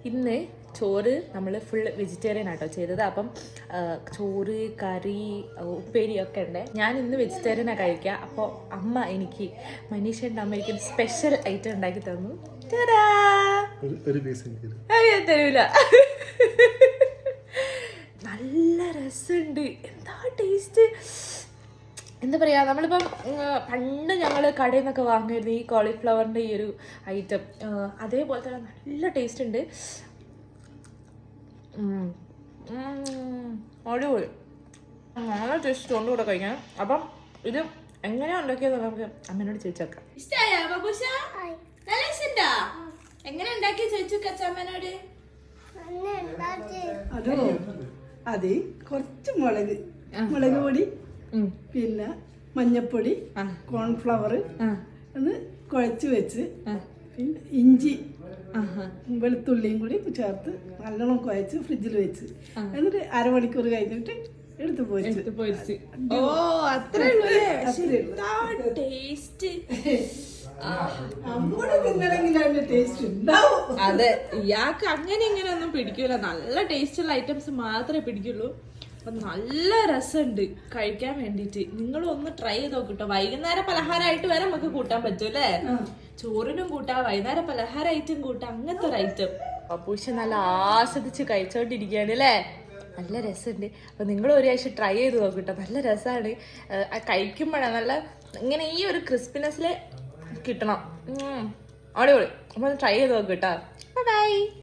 ഇന്ന് ചോറ് നമ്മൾ ഫുൾ വെജിറ്റേറിയൻ ആട്ടോ ചെയ്തത്. അപ്പം ചോറ്, കറി, ഉപ്പേരി ഒക്കെ ഉണ്ട്. ഞാൻ ഇന്ന് വെജിറ്റേറിയനാണ് കഴിക്കുക. അപ്പോൾ അമ്മ എനിക്ക്, മനീഷൻ്റെ അമ്മ എനിക്ക് സ്പെഷ്യൽ ഐറ്റം ഉണ്ടാക്കി തന്നു. തരൂല. നല്ല രസമുണ്ട്. എന്താ ടേസ്റ്റ്, എന്താ പറയുക, നമ്മളിപ്പം പണ്ട് ഞങ്ങൾ കടയിൽ നിന്നൊക്കെ വാങ്ങിയിരുന്നു ഈ കോളിഫ്ലവറിൻ്റെ ഈ ഒരു ഐറ്റം. അതേപോലെ തന്നെ നല്ല ടേസ്റ്റ് ഉണ്ട്. അടിപൊളി, നല്ല ടേസ്റ്റ് കൊണ്ടുകൂടെ കഴിക്കാൻ. അപ്പം ഇത് എങ്ങനെയാണ് ഉണ്ടാക്കിയത് നമുക്ക് അമ്മേനോട് ചോദിച്ചേക്കാം. ഇഷ്ടായോ ബാബുഷ? നല്ല ഇഷ്ടണ്ടാ? എങ്ങനെ ഉണ്ടാക്കി ചോദിച്ചു കച്ചാമ്മനോട്? അത് കുറച്ച് മുളക് പൊടി, പിന്നെ മഞ്ഞപ്പൊടി, കോൺഫ്ലവർ ഒന്ന് കുഴച്ച് വെച്ച്, പിന്നെ ഇഞ്ചി വെളുത്തുള്ളിയും കൂടി ചേർത്ത് നല്ലോണം കുഴച്ച് ഫ്രിഡ്ജിൽ വെച്ച്, എന്നിട്ട് അരമണിക്കൂർ കഴിഞ്ഞിട്ട് എടുത്ത് പൊരിച്ച്. ഓ അത്രേ ഉള്ളൂ ടേസ്റ്റ്. അതെ, ഇയാൾക്ക് അങ്ങനെ ഇങ്ങനെ ഒന്നും പിടിക്കൂല. നല്ല ടേസ്റ്റുള്ള ഐറ്റംസ് മാത്രമേ പിടിക്കുള്ളൂ. അപ്പൊ നല്ല രസമുണ്ട് കഴിക്കാൻ വേണ്ടിട്ട്. നിങ്ങളും ഒന്ന് ട്രൈ ചെയ്ത് നോക്കിട്ടോ. വൈകുന്നേരം പലഹാരമായിട്ട് വരെ നമുക്ക് കൂട്ടാൻ പറ്റും അല്ലേ? ചോറിനും കൂട്ടാം, വൈകുന്നേരം പലഹാരമായിട്ടും കൂട്ടാം, അങ്ങനത്തെ ഒരു ഐറ്റം. പപ്പൂഷ നല്ല ആസ്വദിച്ച് കഴിച്ചോണ്ടിരിക്കുകയാണ് അല്ലേ? നല്ല രസമുണ്ട്. അപ്പൊ നിങ്ങൾ ഒരു ആഴ്ച ട്രൈ ചെയ്ത് നോക്കിട്ടോ. നല്ല രസമാണ് കഴിക്കുമ്പോഴാണ് നല്ല ഇങ്ങനെ ഈ ഒരു ക്രിസ്പിനെസ്സിൽ കിട്ടണം. അടിപൊളി. അപ്പൊ ട്രൈ ചെയ്ത് നോക്കിട്ടോ. ബൈ.